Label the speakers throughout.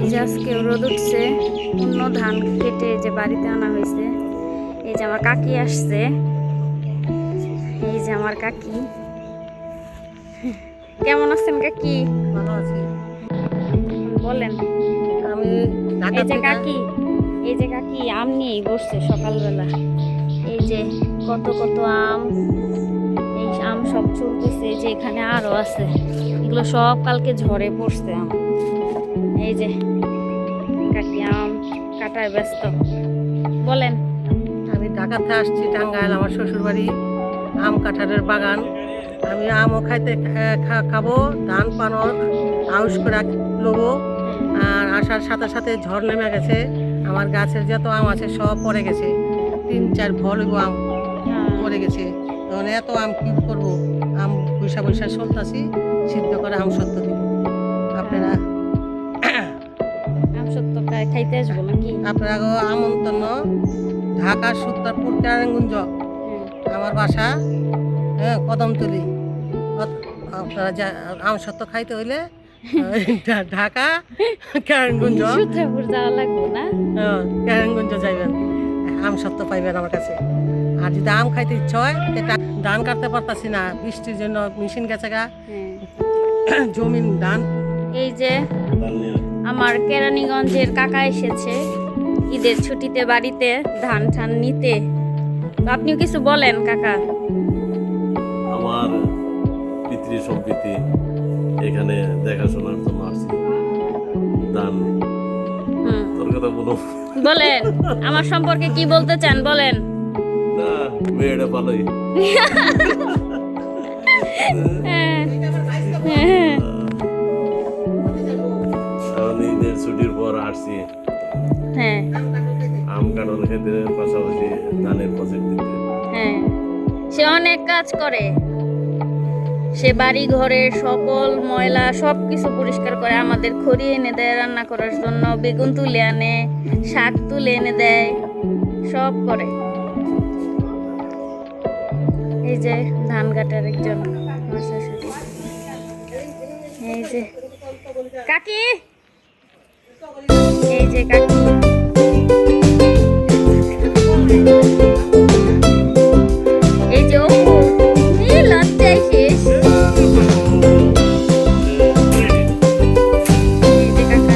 Speaker 1: যে আজকে রোদ উঠছে, অন্য ধান কেটে যে বাড়িতে আনা হয়েছে। এই যে আমার কাকি আসছে, এই যে আমার কাকি। কেমন আছেন কাকি?
Speaker 2: ভালো আছি।
Speaker 1: বলেন।
Speaker 2: আমি ঢাকা
Speaker 1: এই যে
Speaker 2: থেকে
Speaker 1: কাকি, এই যে কাকি আম নিয়েই বসছে সকালবেলা। এই যে কত কত আম, এই আম সব চলতেছে। যে এখানে আরো আছে, এগুলো সব কালকে ঝড়ে পড়ছে আম। এই যে কাকি আম কাটায় ব্যস্ত। বলেন।
Speaker 2: আমি ঢাকাতে আসছি, টাঙ্গাইল আমার শ্বশুর বাড়ি। আম কাঁঠালের বাগান। আমি আমও খাইতে খাবো, ধান পানো আউশ করে লবো। আর আসার সাথে সাথে ঝড় নেমে গেছে, আমার গাছের যত আম আছে সব পড়ে গেছে। 3-4 ভলগো আম পড়ে গেছে। তখন এত আম কি করবো? আম বৈশা বৈশা চলতাছি, সিদ্ধ করে আম সত্য দিব। আপনারা
Speaker 1: আম সত্য খাইতে আসবো নাকি?
Speaker 2: আপনারা আমন্ত্রণ, ঢাকা সুত্তারপুর কেরানীগঞ্জ আমার বাসা, হ্যাঁ, কদমতলি। আপনারা আম সত্য খাইতে হইলে ঢাকা কেরানীগঞ্জ,
Speaker 1: সূত্রাপুর যাওয়া লাগবো না?
Speaker 2: হ্যাঁ, কেরানীগঞ্জ যাইবেন, আম সত্য পাইবেন আমার কাছে। আর যদি আম খাইতে ইচ্ছা হয়, এটা ধান কাটতে পারতাছি না, বৃষ্টির জন্য মেশিন গেছে গা, জমিন ধান।
Speaker 1: এই যে আমার কেরানীগঞ্জের কাকা এসেছে ঈদের ছুটিতে বাড়িতে ধান ঠান নিতে। তো আপনিও কিছু বলেন কাকা।
Speaker 3: আমার পিতৃ সম্প্রীতি এখানে দেখাশোনার জন্য আসছি। দান তোর কথা বলো।
Speaker 1: বলেন, আমার সম্পর্কে কি বলতে চান বলেন।
Speaker 3: না, মেয়েটা ভালোই। আমি ঈদের ছুটির পর আসছি
Speaker 1: হ্যাঁ
Speaker 3: আম কাঁঠাল খেতে, পাশাপাশি ধানের প্রজেক্ট দিতে।
Speaker 1: হ্যাঁ, সে অনেক কাজ করে। সে বাড়ি ঘরের সকল ময়লা সব কিছু পরিষ্কার করে, আমাদের খড়ি এনে দেয় রান্না করার জন্য, বেগুন তুলে আনে, শাক তুলে এনে দেয়, সব করে। এই যে ধান কাটার একজন আমার শাশুড়ি। এই যে কাকি, এই যে কাকি। এই যে অপু, এই লজ্জায় শেষ। এই যে কাকা,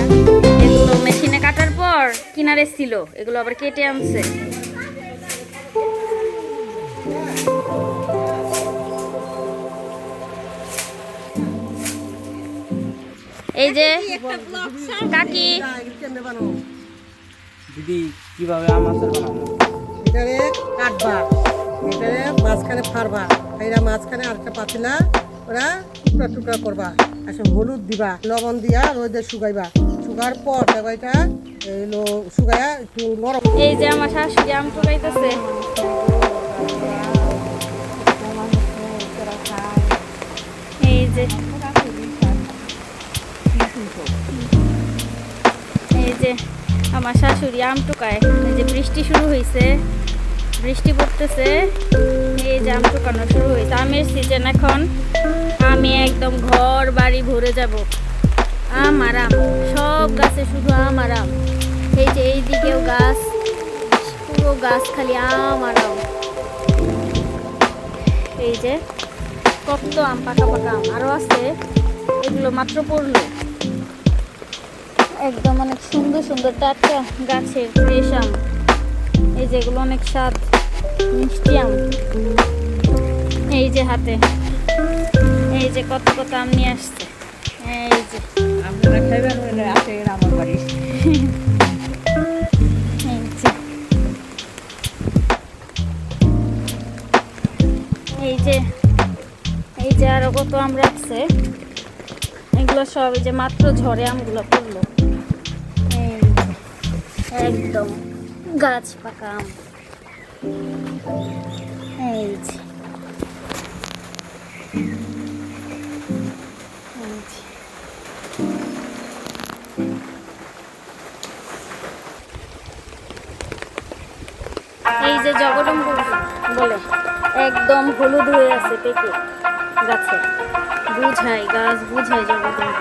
Speaker 1: এগুলো মেশিনে কাটার পর কিনারে ছিল, এগুলো আবার কেটে আনছে। এই যে কাকি,
Speaker 4: দিদি কিভাবে আম আচার বানাবো?
Speaker 2: এটারে কাটবা, এটারে মাঝখানে ফাড়বা, এরা মাঝখানে আরেকটা পাতিলা ওরা টুকরা টুকরা করবা। আসলে হলুদ দিবা, লবণ দিয়া রোদে শুকাইবা, শুকার পর দেখো এটা শুকাইয়া একটু নরম।
Speaker 1: এই যে আমার শাশুড়ি আম টুকাইতেছে। এই যে এই যে আমার শাশুড়ি আম টুকায়। এই যে বৃষ্টি শুরু হয়েছে, বৃষ্টি পড়তেছে, এই যে আম টুকানো শুরু হয়েছে। আমের সিজন এখন, আমি একদম ঘর বাড়ি ভরে যাব আম আর আম, সব গাছে শুধু আম আর আম। এই যে এই দিকেও গাছ, পুরো গাছ খালি আম আর আম। এই যে কত আম, পাকা পাকা আম আরো আছে, এগুলো মাত্র পড়লো। একদম অনেক সুন্দর সুন্দর টাটকা গাছের ফ্রেশ আম। এই যে এগুলো অনেক স্বাদ, মিষ্টি আম। এই যে হাতে, এই যে কত কত আম নিয়ে আসছে। এই যে
Speaker 4: আপনারা খাইবেন হলে আসেন আমার বাড়ি।
Speaker 1: এই যে এই যে এই যে আরো কত আম রাখছে, এগুলো সব এই যে মাত্র ঝড়ে আমগুলো পড়লো। এই যে একদম গাছ পাকা আম। এই যে এই যে এই যে জগদম্ব বলে একদম হলুদ হয়ে আছে পেকে গাছে, বুঝাই গাছ বুঝাই জগদম্ব।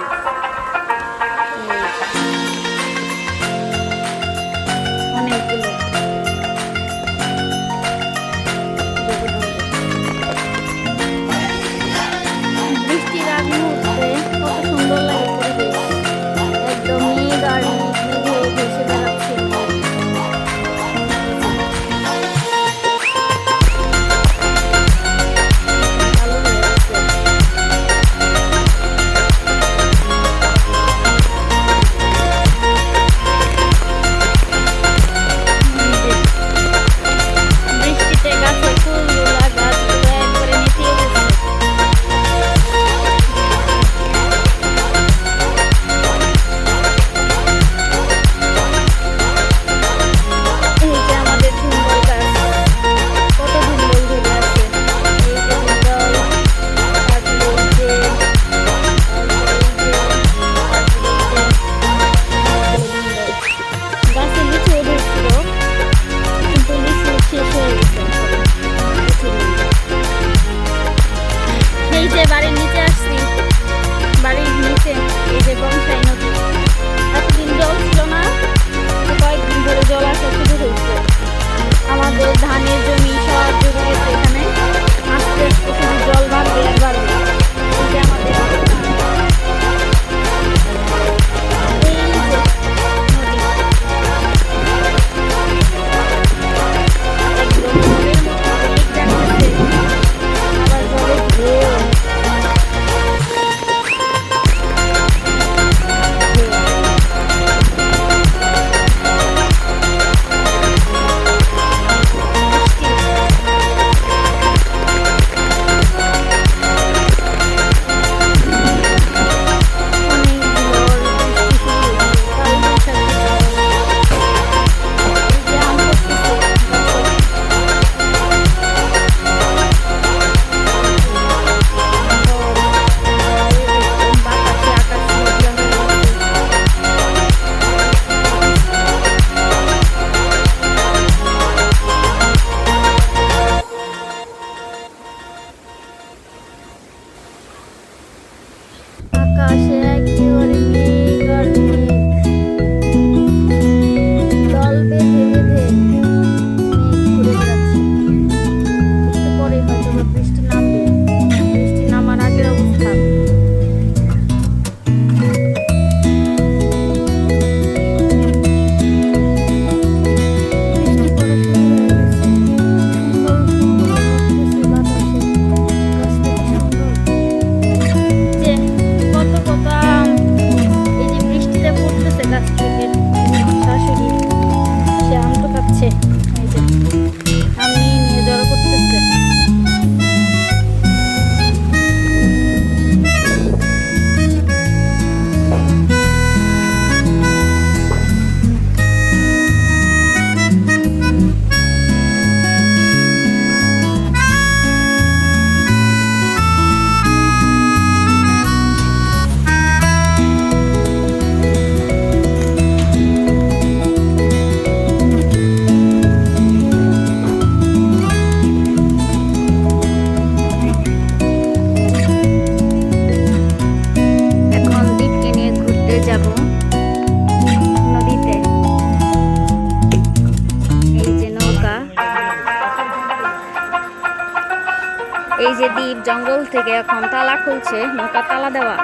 Speaker 1: জঙ্গল থেকে এখন তালা খুলছে, নৌকা তালা দেওয়া।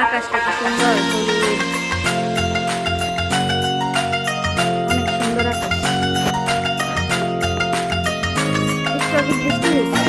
Speaker 1: আকাশটা কি সুন্দর, হলুদ, অনেক সুন্দর আকাশ। একটু আগে বৃষ্টি হয়েছে।